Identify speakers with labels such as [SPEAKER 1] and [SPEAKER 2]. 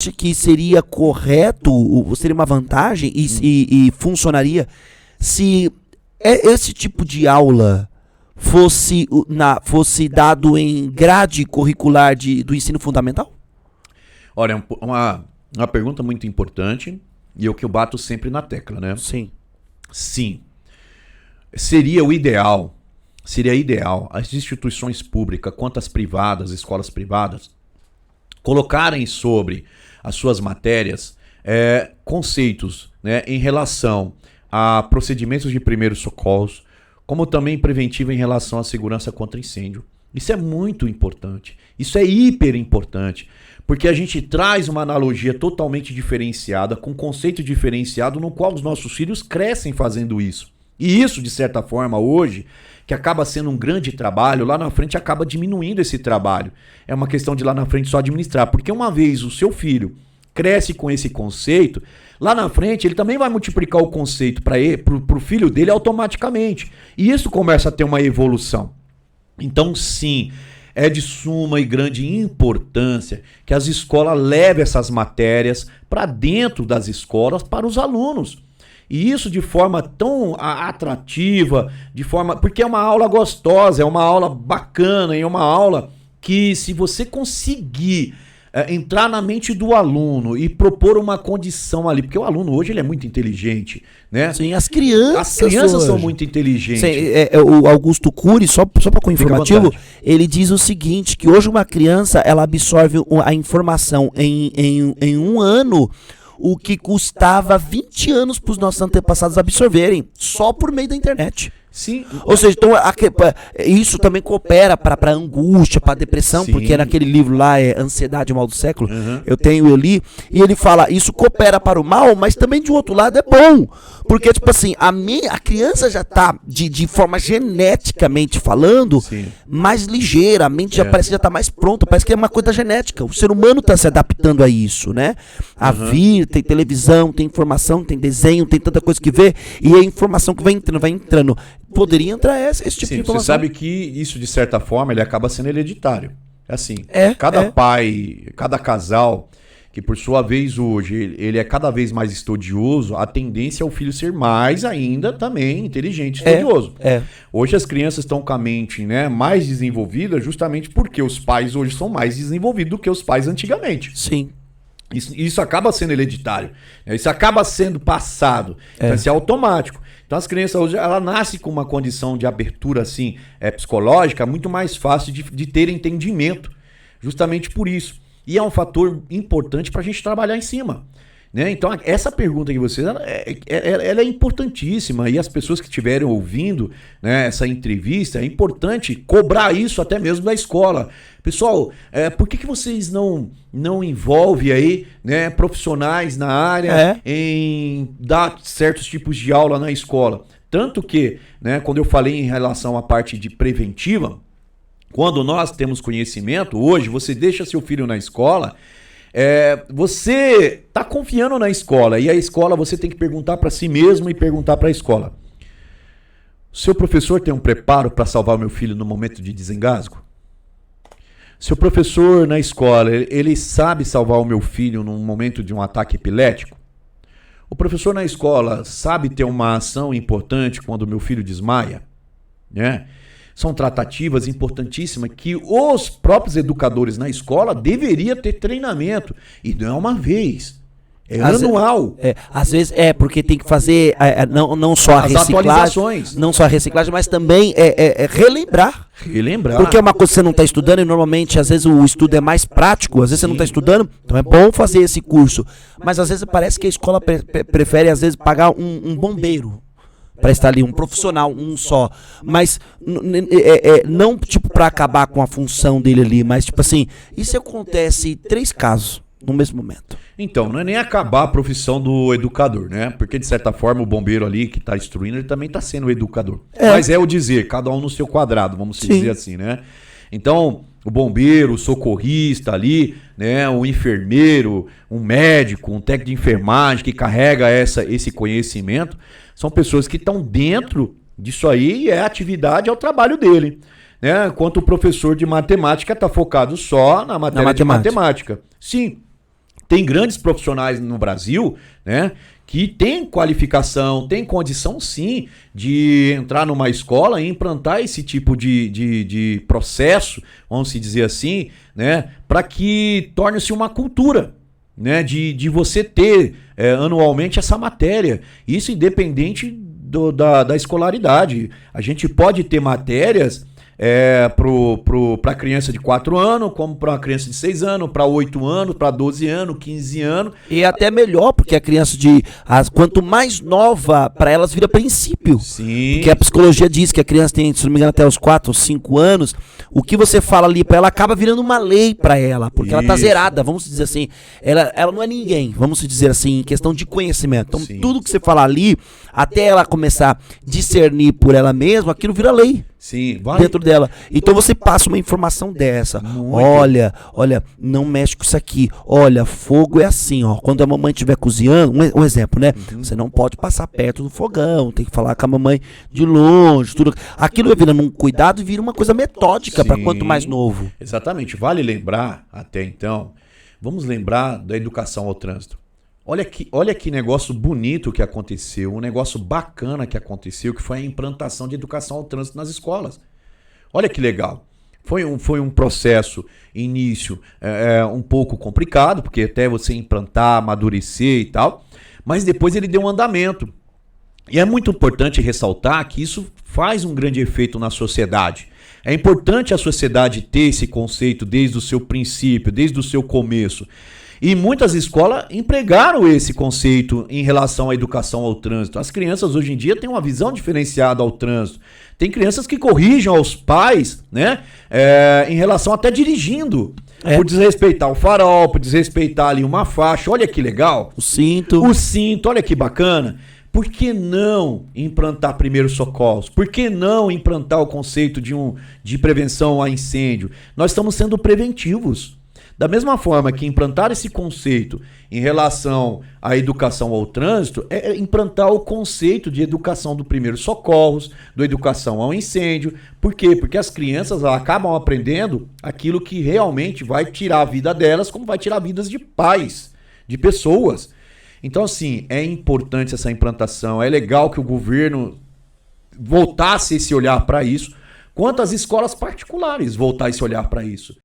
[SPEAKER 1] que seria correto, seria uma vantagem e funcionaria se esse tipo de aula fosse dado em grade curricular do ensino fundamental?
[SPEAKER 2] Olha, uma pergunta muito importante e o que eu bato sempre na tecla, né?
[SPEAKER 1] Sim.
[SPEAKER 2] Sim. Seria ideal as instituições públicas, quanto as privadas, escolas privadas, colocarem sobre as suas matérias conceitos, né, em relação a procedimentos de primeiros socorros, como também preventivo em relação à segurança contra incêndio. Isso é muito importante, isso é hiper importante, porque a gente traz uma analogia totalmente diferenciada, com conceito diferenciado, no qual os nossos filhos crescem fazendo isso. E isso, de certa forma, hoje, que acaba sendo um grande trabalho, lá na frente acaba diminuindo esse trabalho. É uma questão de lá na frente só administrar, porque uma vez o seu filho cresce com esse conceito, lá na frente ele também vai multiplicar o conceito para o filho dele automaticamente. E isso começa a ter uma evolução. Então, sim, é de suma e grande importância que as escolas levem essas matérias para dentro das escolas para os alunos. E isso de forma tão atrativa, porque é uma aula gostosa, é uma aula bacana, é uma aula que, se você conseguir entrar na mente do aluno e propor uma condição ali, porque o aluno hoje ele é muito inteligente, né?
[SPEAKER 1] Sim, as crianças
[SPEAKER 2] são muito inteligentes.
[SPEAKER 1] Sim, o Augusto Cury, só para com informativo, ele diz o seguinte, que hoje uma criança ela absorve a informação em um ano, o que custava 20 anos para os nossos antepassados absorverem, só por meio da internet.
[SPEAKER 2] Sim.
[SPEAKER 1] Ou seja, então, isso também coopera para angústia, para depressão, sim, porque naquele livro lá, Ansiedade, o Mal do Século, eu li, e ele fala, isso coopera para o mal, mas também de outro lado é bom, porque tipo assim, a criança já está, de forma geneticamente falando, sim, mais ligeira, a mente já parece que já está mais pronta, parece que é uma coisa genética, o ser humano está se adaptando a isso, né? A vir, tem televisão, tem informação, tem desenho, tem tanta coisa que vê, e a informação que vai entrando. Poderia entrar esse tipo de informação.
[SPEAKER 2] Você sabe que isso, de certa forma, ele acaba sendo hereditário. Assim, cada pai, cada casal, que por sua vez hoje, ele é cada vez mais estudioso, a tendência é o filho ser mais ainda também inteligente, estudioso. Hoje as crianças estão com a mente, né, mais desenvolvida justamente porque os pais hoje são mais desenvolvidos do que os pais antigamente.
[SPEAKER 1] Sim.
[SPEAKER 2] Isso acaba sendo hereditário. Isso acaba sendo passado. Então, isso é automático. Então as crianças hoje, ela nasce com uma condição de abertura assim, psicológica muito mais fácil de ter entendimento, justamente por isso. E é um fator importante para a gente trabalhar em cima, né? Então essa pergunta que vocês, ela é importantíssima, e as pessoas que estiverem ouvindo, né, essa entrevista, é importante cobrar isso até mesmo da escola. Pessoal, por que vocês não envolvem aí, né, profissionais na área em dar certos tipos de aula na escola? Tanto que, né, quando eu falei em relação à parte de preventiva, quando nós temos conhecimento, hoje você deixa seu filho na escola, você está confiando na escola, e a escola você tem que perguntar para si mesmo e perguntar para a escola: seu professor tem um preparo para salvar o meu filho no momento de desengasgo? Seu professor na escola, ele sabe salvar o meu filho num momento de um ataque epilético? O professor na escola sabe ter uma ação importante quando o meu filho desmaia? Né? São tratativas importantíssimas que os próprios educadores na escola deveriam ter treinamento. E não é uma vez. É anual.
[SPEAKER 1] Às vezes porque tem que fazer não só a reciclagem, não só a reciclagem, mas também relembrar. Porque é uma coisa que você não está estudando, e normalmente às vezes o estudo é mais prático, às vezes você não está estudando, então é bom fazer esse curso. Mas às vezes parece que a escola prefere às vezes pagar um bombeiro para estar ali, um profissional, um só. Mas não tipo para acabar com a função dele ali, mas tipo assim, isso acontece 3 casos no mesmo momento.
[SPEAKER 2] Então, não é nem acabar a profissão do educador, né? Porque, de certa forma, o bombeiro ali que está instruindo, ele também está sendo o educador. Mas é o dizer, cada um no seu quadrado, vamos dizer assim, né? Então, o bombeiro, o socorrista ali, né? O enfermeiro, um médico, um técnico de enfermagem que carrega esse conhecimento, são pessoas que estão dentro disso aí, e a atividade é o trabalho dele, né? Enquanto o professor de matemática está focado só na matéria de matemática. Sim. Tem grandes profissionais no Brasil, né, que tem qualificação, tem condição sim de entrar numa escola e implantar esse tipo de processo, vamos dizer assim, né, para que torne-se uma cultura, né, de você ter anualmente essa matéria. Isso independente da escolaridade. A gente pode ter matérias para criança de 4 anos, como para uma criança de 6 anos, para 8 anos, para 12 anos, 15 anos.
[SPEAKER 1] E até melhor, porque a criança quanto mais nova, para elas vira princípio.
[SPEAKER 2] Sim.
[SPEAKER 1] Porque a psicologia diz que a criança tem, se não me engano, até os 4 ou 5 anos, o que você fala ali para ela acaba virando uma lei para ela, porque ela tá zerada, vamos dizer assim. Ela não é ninguém, vamos dizer assim, em questão de conhecimento. Então,
[SPEAKER 2] Sim.
[SPEAKER 1] tudo que você falar ali, até ela começar a discernir por ela mesma, aquilo vira lei.
[SPEAKER 2] Sim, vai.
[SPEAKER 1] Dentro dela. Então você passa uma informação dessa. Olha, não mexe com isso aqui. Olha, fogo é assim, ó. Quando a mamãe estiver cozinhando, um exemplo, né? Você não pode passar perto do fogão, tem que falar com a mamãe de longe, tudo. Aquilo vai virando um cuidado e vira uma coisa metódica para quanto mais novo.
[SPEAKER 2] Exatamente. Vale lembrar, até então, vamos lembrar da educação ao trânsito. Olha que negócio bonito que aconteceu, um negócio bacana que aconteceu, que foi a implantação de educação ao trânsito nas escolas. Olha que legal. Foi um processo, início, um pouco complicado, porque até você implantar, amadurecer e tal, mas depois ele deu um andamento. E é muito importante ressaltar que isso faz um grande efeito na sociedade. É importante a sociedade ter esse conceito desde o seu princípio, desde o seu começo. E muitas escolas empregaram esse conceito em relação à educação ao trânsito. As crianças hoje em dia têm uma visão diferenciada ao trânsito. Tem crianças que corrigem aos pais, né, em relação até dirigindo. Por desrespeitar o farol, por desrespeitar ali uma faixa. Olha que legal.
[SPEAKER 1] O cinto, olha que bacana.
[SPEAKER 2] Por que não implantar primeiros socorros? Por que não implantar o conceito de prevenção a incêndio? Nós estamos sendo preventivos. Da mesma forma que implantar esse conceito em relação à educação ao trânsito é implantar o conceito de educação do primeiros socorros, da educação ao incêndio. Por quê? Porque as crianças acabam aprendendo aquilo que realmente vai tirar a vida delas, como vai tirar vidas de pais, de pessoas. Então, assim, é importante essa implantação. É legal que o governo voltasse esse olhar para isso, quanto as escolas particulares voltar esse olhar para isso.